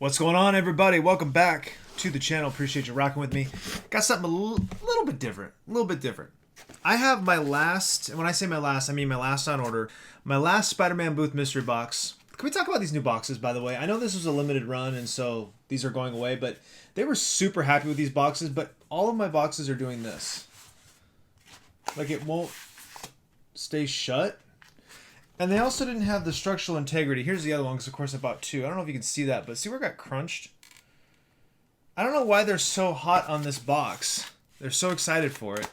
What's going on, everybody? Welcome back to the channel. Appreciate you rocking with me. Got something a little bit different. I have my last, and when I say my last, I mean my last on order, my last Spider-Man Booth mystery box. Can we talk about these new boxes, by the way? I know this was a limited run, and so these are going away, but they were super happy with these boxes, but all of my boxes are doing this. Like, it won't stay shut. And they also didn't have the structural integrity. Here's the other one, because of course I bought two. I don't know if you can see that, but see where it got crunched? I don't know why they're so hot on this box. They're so excited for it.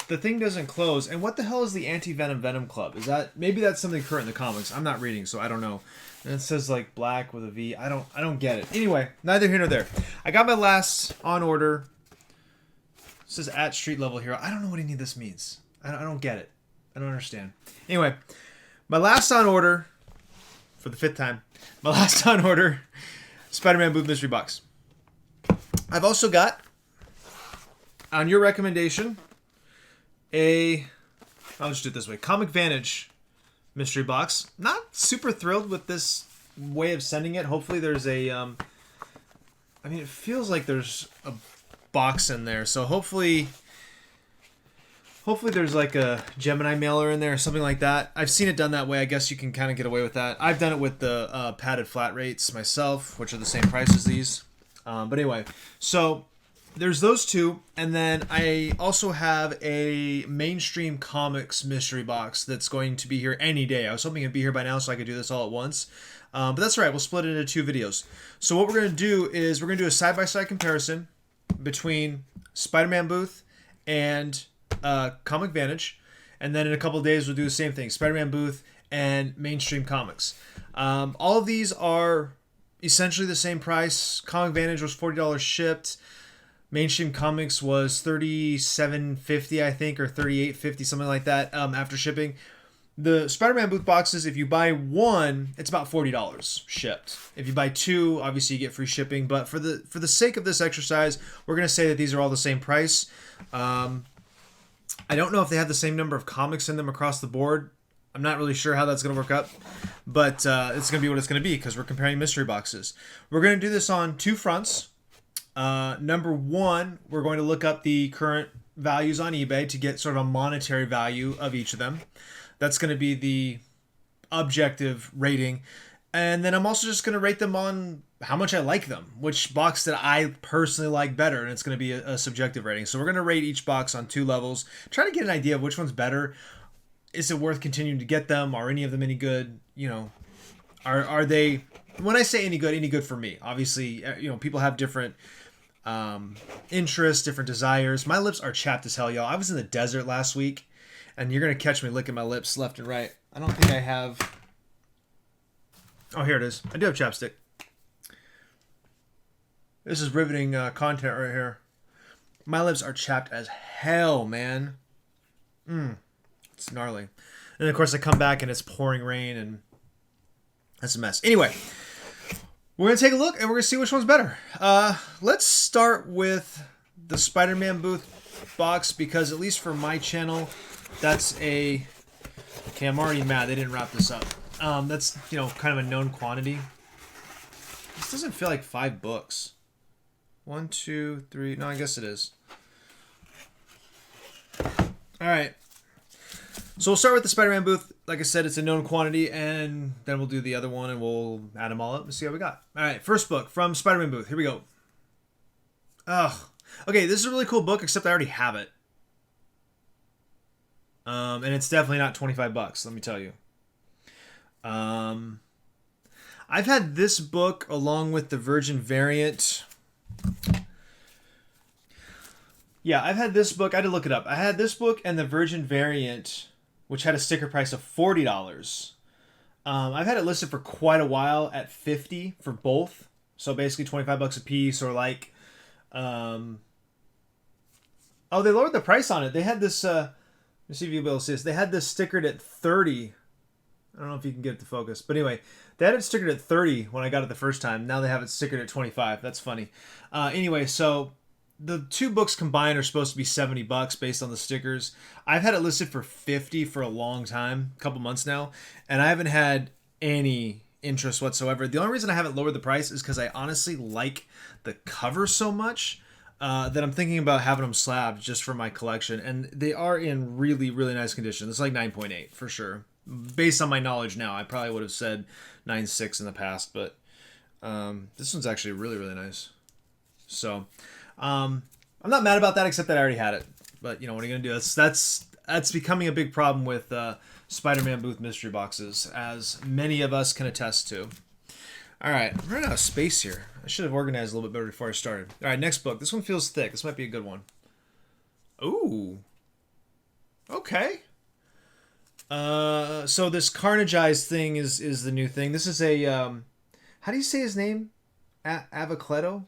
The thing doesn't close. And what the hell is the Anti-Venom Venom Club? Is that, maybe that's something current in the comics. I'm not reading, so I don't know. And it says like black with a V. I don't get it. Anyway, neither here nor there. I got my last on order. It says at street level hero. I don't know what any of this means. I don't get it. I don't understand. Anyway, my last on order, for the 5th time, my last on order, Spider-Man Booth Mystery Box. I've also got, on your recommendation, I'll just do it this way, Comic Vantage Mystery Box. Not super thrilled with this way of sending it. Hopefully there's a, I mean, it feels like there's a box in there, so hopefully there's like a Gemini mailer in there or something like that. I've seen it done that way. I guess you can kind of get away with that. I've done it with the padded flat rates myself, which are the same price as these. But anyway, so there's those two. And then I also have a mainstream comics mystery box that's going to be here any day. I was hoping it'd be here by now so I could do this all at once. But that's all right. We'll split it into 2 videos. So what we're going to do is we're going to do a side-by-side comparison between Spider-Man Booth and Comic Vantage, and then in a couple of days we'll do the same thing, Spider-Man Booth and mainstream comics. All of these are essentially the same price. Comic Vantage was $40 shipped. Mainstream comics was $37.50, I think, or $38.50, something like that, after shipping. The Spider-Man Booth boxes, if you buy one, it's about $40 shipped. If you buy 2, obviously you get free shipping, but for the sake of this exercise, we're going to say that these are all the same price. I don't know if they have the same number of comics in them across the board. I'm not really sure how that's going to work up, but it's going to be what it's going to be because we're comparing mystery boxes. We're going to do this on 2 fronts. Number 1, we're going to look up the current values on eBay to get sort of a monetary value of each of them. That's going to be the objective rating. And then I'm also just going to rate them on how much I like them, which box that I personally like better, and it's going to be a subjective rating. So we're going to rate each box on 2 levels, try to get an idea of which one's better. Is it worth continuing to get them? Are any of them any good? You know, are they, when I say any good for me, obviously, you know, people have different interests, different desires. My lips are chapped as hell, y'all. I was in the desert last week, and you're going to catch me licking my lips left and right. I don't think I have... Oh, here it is. I do have chapstick. This is riveting content right here. My lips are chapped as hell, man. It's gnarly. And of course I come back and it's pouring rain and that's a mess. Anyway, we're going to take a look and we're going to see which one's better. Let's start with the Spider-Man Booth box because at least for my channel, that's a... Okay, I'm already mad they didn't wrap this up. That's, you know, kind of a known quantity. This doesn't feel like 5 books. 1, 2, 3. No, I guess it is. Alright. So we'll start with the Spider-Man Booth. Like I said, it's a known quantity, and then we'll do the other one, and we'll add them all up and see how we got. Alright, first book from Spider-Man Booth. Here we go. Ugh. Okay, this is a really cool book, except I already have it. And it's definitely not 25 bucks, let me tell you. I've had this book along with the Virgin variant. Yeah, I've had this book. I had to look it up. I had this book and the Virgin variant, which had a sticker price of $40. I've had it listed for quite a while at $50 for both. So basically 25 bucks a piece, or like, oh, they lowered the price on it. They had this, let me see if you'll be able to see this. They had this stickered at $30. I don't know if you can get it to focus. But anyway, they had it stickered at $30 when I got it the first time. Now they have it stickered at $25. That's funny. Anyway, so the 2 books combined are supposed to be $70 based on the stickers. I've had it listed for $50 for a long time, a couple months now. And I haven't had any interest whatsoever. The only reason I haven't lowered the price is because I honestly like the cover so much that I'm thinking about having them slabbed just for my collection. And they are in really, really nice condition. It's like 9.8 for sure. Based on my knowledge now, I probably would have said 9.6 in the past, but this one's actually really, really nice. So I'm not mad about that, except that I already had it. But you know, what are you gonna do? That's becoming a big problem with Spider-Man booth mystery boxes, as many of us can attest to. All right, I'm running out of space here. I should have organized a little bit better before I started. All right, next book. This one feels thick. This might be a good one. Ooh. Okay. So this Carnageized thing is the new thing. This is a how do you say his name? Avocledo?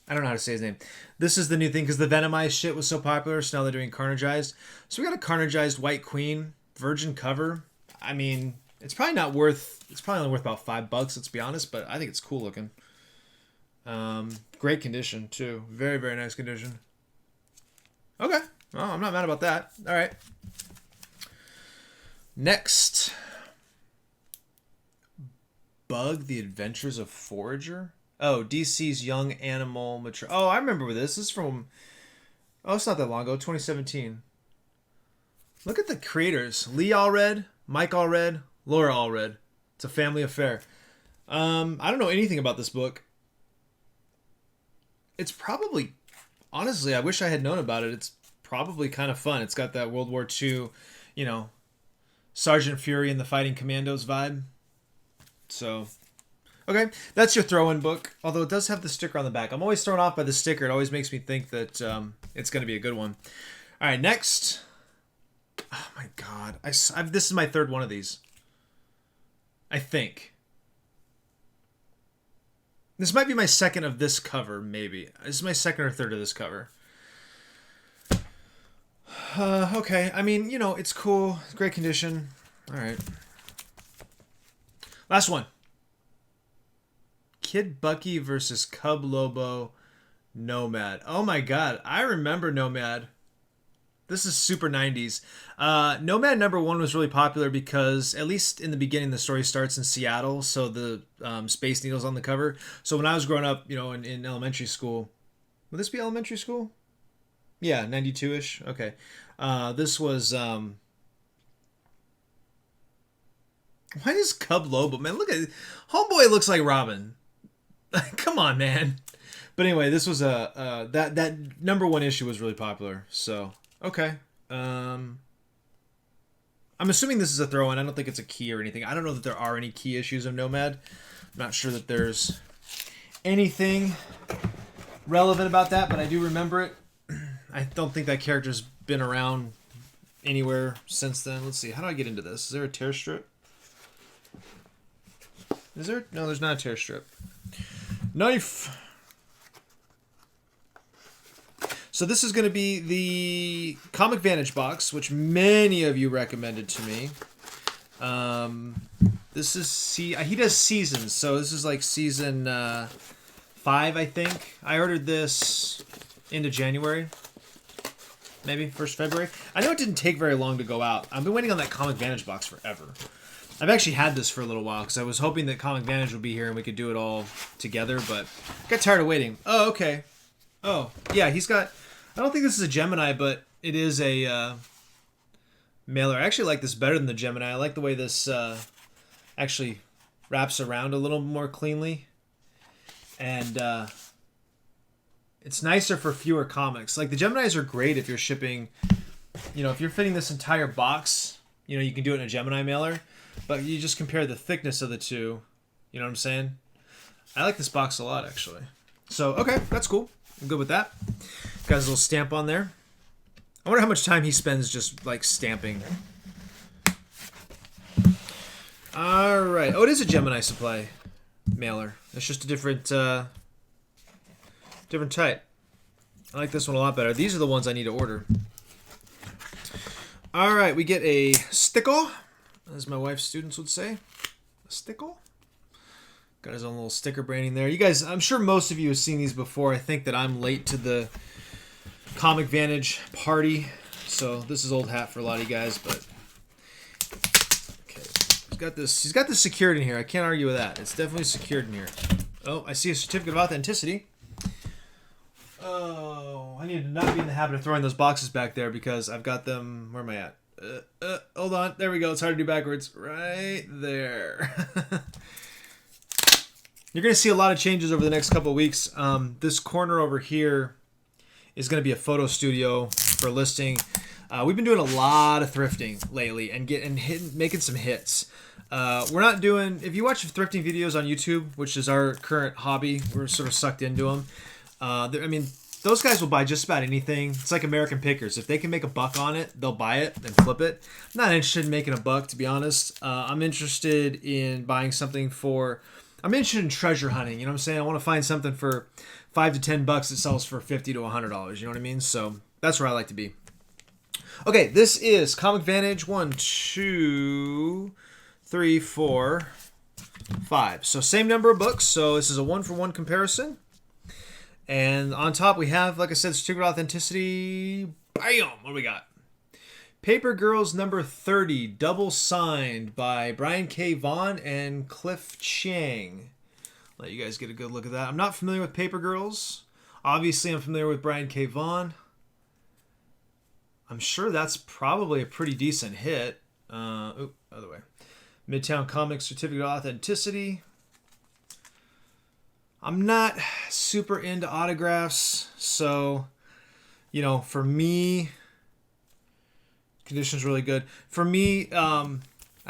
I don't know how to say his name. This is the new thing because the Venomized shit was so popular, so now they're doing Carnageized. So we got a Carnageized White Queen, virgin cover. I mean, it's probably not worth. It's probably only worth about $5, let's be honest. But I think it's cool looking. Great condition too. Very, very nice condition. Okay. Well, I'm not mad about that. All right. Next, Bug: The Adventures of Forager. Oh, DC's Young Animal Mature. Oh, I remember this. This is from. Oh, it's not that long ago. 2017. Look at the creators: Lee Allred, Mike Allred, Laura Allred. It's a family affair. I don't know anything about this book. It's probably, honestly, I wish I had known about it. It's probably kind of fun. It's got that World War II, you know, Sergeant Fury and the Fighting Commandos vibe. So, okay, that's your throw-in book. Although it does have the sticker on the back. I'm always thrown off by the sticker. It always makes me think that it's going to be a good one. All right, next. Oh my God, this is my third one of these. I think. This might be my second of this cover, maybe. This is my second or third of this cover. Okay, I mean, you know, it's cool. It's great condition. All right. Last one. Kid Bucky versus Cub Lobo Nomad. Oh my God, I remember Nomad. This is super 90s. Nomad #1 was really popular because, at least in the beginning, the story starts in Seattle, so the Space Needle's on the cover. So when I was growing up, you know, in elementary school, would this be elementary school? Yeah, 92-ish. Okay. This was... Why is Cub Lobo? Man, look at... Homeboy looks like Robin. Come on, man. But anyway, this was that #1 issue was really popular, so... Okay. I'm assuming this is a throw-in. I don't think it's a key or anything. I don't know that there are any key issues of Nomad. I'm not sure that there's anything relevant about that, but I do remember it. I don't think that character's been around anywhere since then. Let's see. How do I get into this? Is there a tear strip? Is there? No, there's not a tear strip. Knife! So this is going to be the Comic Vantage box, which many of you recommended to me. This is he does seasons, so this is like season 5, I think. I ordered this into January, maybe 1st February. I know it didn't take very long to go out. I've been waiting on that Comic Vantage box forever. I've actually had this for a little while because I was hoping that Comic Vantage would be here and we could do it all together, but I got tired of waiting. Oh, okay. Oh, yeah, he's got... I don't think this is a Gemini, but it is a mailer. I actually like this better than the Gemini. I like the way this actually wraps around a little more cleanly. And it's nicer for fewer comics. Like, the Geminis are great if you're shipping... You know, if you're fitting this entire box, you know, you can do it in a Gemini mailer. But you just compare the thickness of the two. You know what I'm saying? I like this box a lot, actually. So, okay, that's cool. I'm good with that. Got his little stamp on there. I wonder how much time he spends just, like, stamping. Alright. Oh, it is a Gemini Supply mailer. It's just a different type. I like this one a lot better. These are the ones I need to order. Alright, we get a sticker, as my wife's students would say. A sticker. Got his own little sticker branding there. You guys, I'm sure most of you have seen these before. I think that I'm late to the Comic Vantage party, so this is old hat for a lot of you guys, but okay, got this. He's got this secured in here. I can't argue with that. It's definitely secured in here. Oh, I see a certificate of authenticity. Oh, I need to not be in the habit of throwing those boxes back there because I've got them. Where am I at? Hold on. There we go. It's hard to do backwards. Right there. You're going to see a lot of changes over the next couple of weeks. This corner over here is going to be a photo studio for listing. We've been doing a lot of thrifting lately and making some hits. We're not doing... If you watch thrifting videos on YouTube, which is our current hobby, we're sort of sucked into them. I mean, those guys will buy just about anything. It's like American Pickers. If they can make a buck on it, they'll buy it and flip it. I'm not interested in making a buck, to be honest. I'm interested in buying something for... I'm interested in treasure hunting. You know what I'm saying? I want to find something for $5 to $10 that sells for $50 to $100. You know what I mean? So that's where I like to be. Okay, this is Comic Vantage 1, 2, 3, 4, 5. So same number of books. So this is a 1-for-1 comparison. And on top we have, like I said, certificate of authenticity. Bam! What do we got? Paper Girls number 30, double signed by Brian K. Vaughan and Cliff Chiang. Let you guys get a good look at that. I'm not familiar with Paper Girls. Obviously, I'm familiar with Brian K. Vaughan. I'm sure that's probably a pretty decent hit. Other way. Midtown Comics certificate of authenticity. I'm not super into autographs, so, you know, for me... Condition's really good. For me, I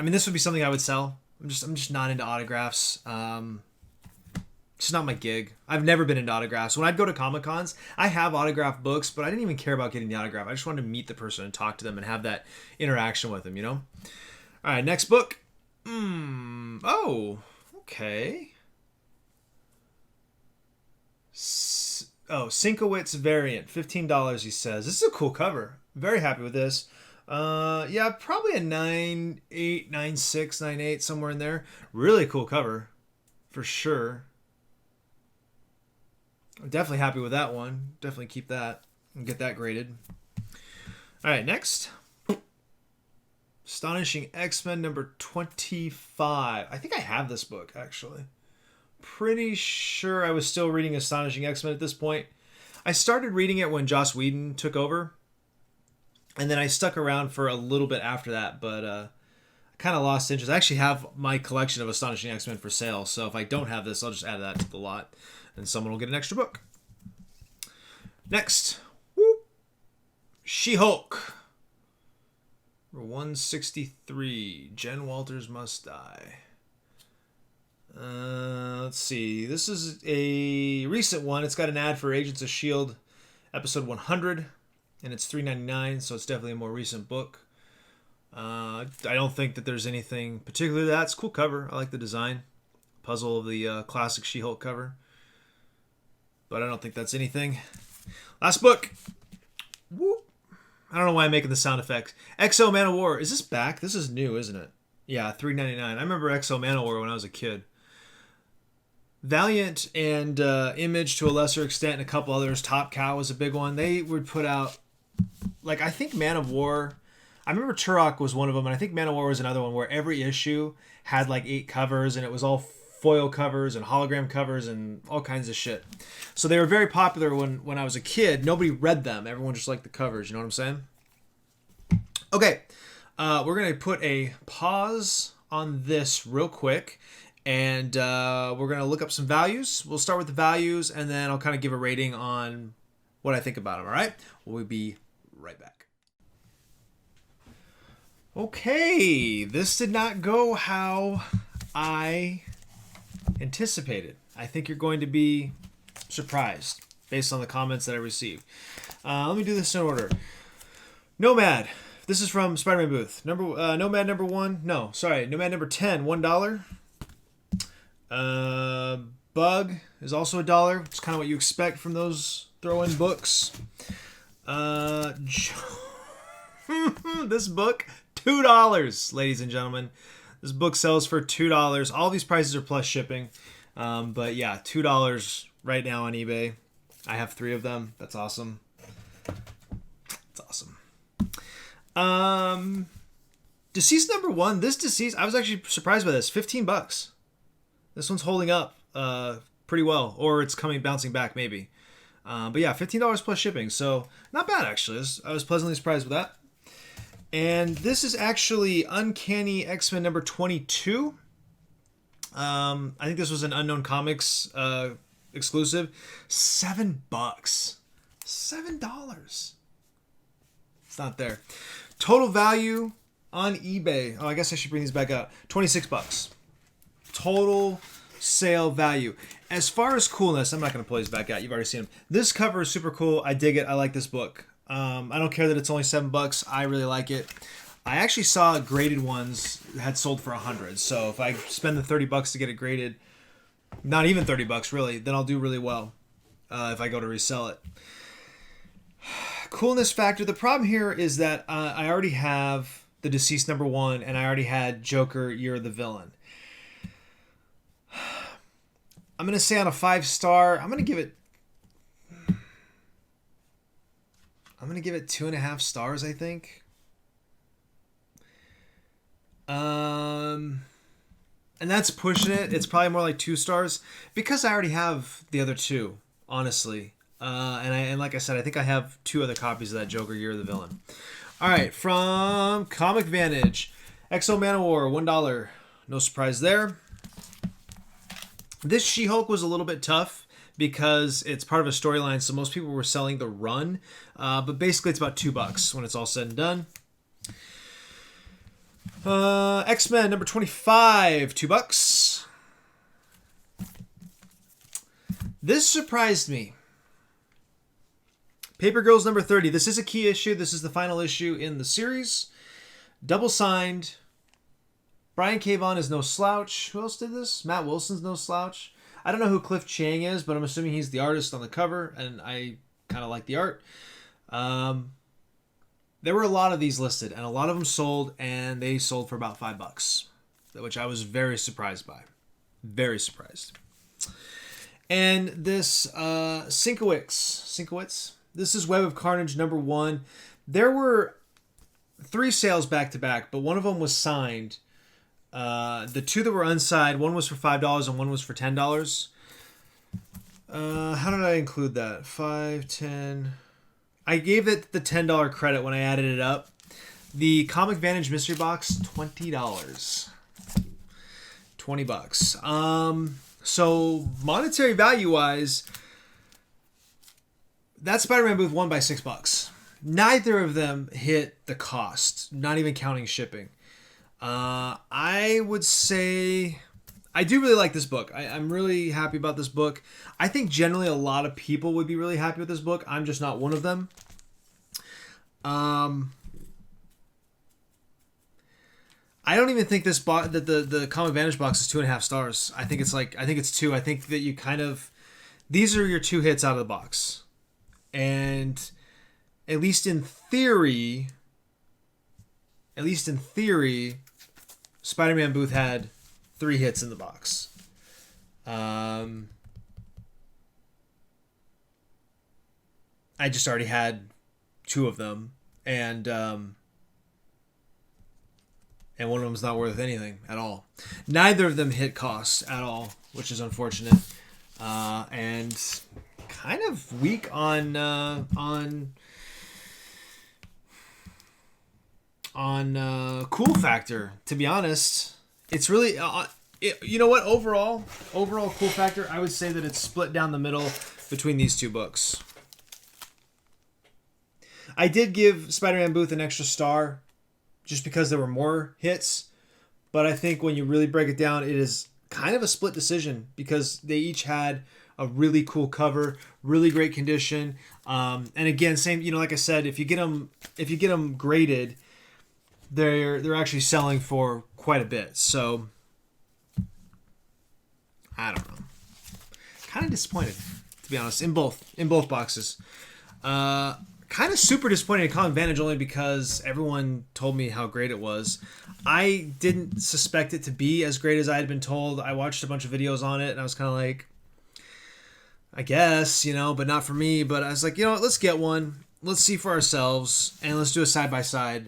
mean, this would be something I would sell. I'm just not into autographs. It's not my gig. I've never been into autographs. When I'd go to Comic-Cons, I have autographed books, but I didn't even care about getting the autograph. I just wanted to meet the person and talk to them and have that interaction with them, you know? All right, next book. Oh, okay. Sinkowitz variant, $15, he says. This is a cool cover. Very happy with this. Yeah, probably a 9.8, 9.6, 9.8, somewhere in there. Really cool cover, for sure. I'm definitely happy with that one. Definitely keep that and get that graded. All right, next. Astonishing X-Men number 25. I think I have this book, actually. Pretty sure I was still reading Astonishing X-Men at this point. I started reading it when Joss Whedon took over. And then I stuck around for a little bit after that, but I kind of lost interest. I actually have my collection of Astonishing X-Men for sale, so if I don't have this, I'll just add that to the lot, and someone will get an extra book. Next. Whoop. She-Hulk. 163. Jen Walters Must Die. Let's see. This is a recent one. It's got an ad for Agents of S.H.I.E.L.D. episode 100. And it's $3.99, so it's definitely a more recent book. I don't think that there's anything particularly that's cool cover. I like the design. Puzzle of the classic She-Hulk cover. But I don't think that's anything. Last book. Whoop. I don't know why I'm making the sound effects. XO Man of War. Is this back? This is new, isn't it? Yeah, $3.99. I remember XO Man of War when I was a kid. Valiant and Image to a lesser extent, and a couple others. Top Cow was a big one. They would put out... Like, I think Man of War... I remember Turok was one of them, and I think Man of War was another one where every issue had like 8 covers, and it was all foil covers and hologram covers and all kinds of shit. So they were very popular when I was a kid. Nobody read them. Everyone just liked the covers. You know what I'm saying? Okay. We're going to put a pause on this real quick, and we're going to look up some values. We'll start with the values, and then I'll kind of give a rating on what I think about them, all right? We'll be right back. Okay, this did not go how I anticipated. I think you're going to be surprised based on the comments that I received. Let me do this in order. Nomad. This is from Spider-Man Booth. Nomad number 1. No, sorry. Nomad number 10, $1. Bug is also $1. It's kind of what you expect from those throw-in books. This book, $2, ladies and gentlemen. This book sells for $2. All these prices are plus shipping. But yeah, $2 right now on eBay. I have 3 of them. That's awesome. It's awesome. Deceased number one. This Deceased, I was actually surprised by this. $15. This one's holding up pretty well, or it's bouncing back maybe. But yeah, $15 plus shipping, so not bad actually. I was pleasantly surprised with that. And this is actually Uncanny X-Men number 22. I think this was an Unknown Comics exclusive. $7. $7. It's not there. Total value on eBay. Oh, I guess I should bring these back out. $26. Total sale value. As far as coolness, I'm not going to pull these back out. You've already seen them. This cover is super cool. I dig it. I like this book. I don't care that it's only $7. I really like it. I actually saw graded ones had sold for $100. So if I spend the $30 to get it graded, not even $30 really, then I'll do really well if I go to resell it. Coolness factor. The problem here is that I already have the Deceased number one, and I already had Joker, You're the Villain. I'm going to say on a 5-star, I'm going to give it 2.5 stars, I think. And that's pushing it. It's probably more like 2 stars because I already have the other two, honestly. And like I said, I think I have 2 other copies of that Joker, You're the Villain. All right, from Comic Vantage, Exo Manowar, $1. No surprise there. This She-Hulk was a little bit tough because it's part of a storyline, so most people were selling the run. But basically, it's about $2 when it's all said and done. X-Men number 25, $2. This surprised me. Paper Girls number 30. This is a key issue. This is the final issue in the series. Double signed. Brian K. Vaughan is no slouch. Who else did this? Matt Wilson's no slouch. I don't know who Cliff Chiang is, but I'm assuming he's the artist on the cover, and I kind of like the art. There were a lot of these listed, and a lot of them sold, and they sold for about $5, which I was very surprised by. Very surprised. And this Sienkiewicz. This is Web of Carnage number 1. There were 3 sales back to back, but one of them was signed. The 2 that were unsigned, one was for $5 and one was for $10. How did I include that? 5, 10. I gave it the $10 credit when I added it up. The Comic Vantage mystery box, $20. $20. So monetary value wise, that Spider-Man booth won by $6. Neither of them hit the cost, not even counting shipping. I would say I do really like this book. I'm really happy about this book. I think generally a lot of people would be really happy with this book. I'm just not one of them. I don't even think that the Comic Vantage box is 2.5 stars. I think it's 2. I think that you kind of, these are your 2 hits out of the box. And at least in theory, Spider-Man booth had 3 hits in the box. I just already had 2 of them, and one of them's not worth anything at all. Neither of them hit costs at all, which is unfortunate, and kind of weak on cool factor, to be honest. It's really you know what, overall cool factor, I would say that it's split down the middle between these 2 books. I did give Spider-Man booth an extra star just because there were more hits, but I think when you really break it down, it is kind of a split decision because they each had a really cool cover, really great condition, and again, same, like I said, if you get them graded, they're actually selling for quite a bit. So I don't know. Kind of disappointed, to be honest, in both boxes. Kind of super disappointed in Comic Vantage only because everyone told me how great it was. I didn't suspect it to be as great as I had been told. I watched a bunch of videos on it and I was kind of like, I guess, but not for me. But I was like, let's get one. Let's see for ourselves and let's do a side by side.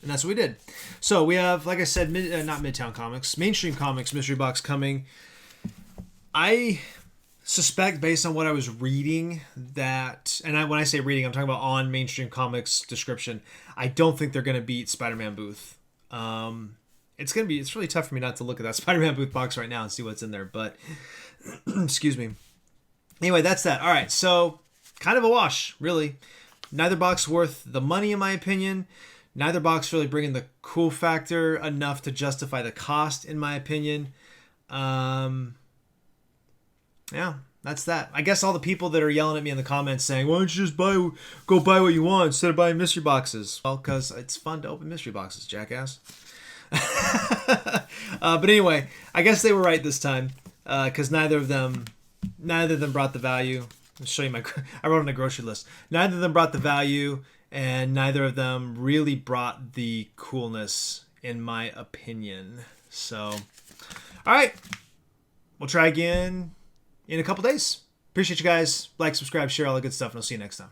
And that's what we did. So we have, like I said, not Midtown Comics, Mainstream Comics mystery box coming. I suspect, based on what I was reading, that, and when I say reading, I'm talking about on Mainstream Comics description, I don't think they're going to beat Spider-Man Booth. It's really tough for me not to look at that Spider-Man Booth box right now and see what's in there, but excuse me. Anyway, that's that. All right, so kind of a wash, really. Neither box worth the money, in my opinion. Neither box really bringing the cool factor enough to justify the cost, in my opinion. Yeah, that's that. I guess all the people that are yelling at me in the comments saying, why don't you just go buy what you want instead of buying mystery boxes? Well, because it's fun to open mystery boxes, jackass. But anyway, I guess they were right this time, because neither of them brought the value. I'll show you I wrote on a grocery list. Neither of them brought the value, and neither of them really brought the coolness, in my opinion. So, all right, we'll try again in a couple days. Appreciate you guys. Like, subscribe, share, all the good stuff, and I'll see you next time.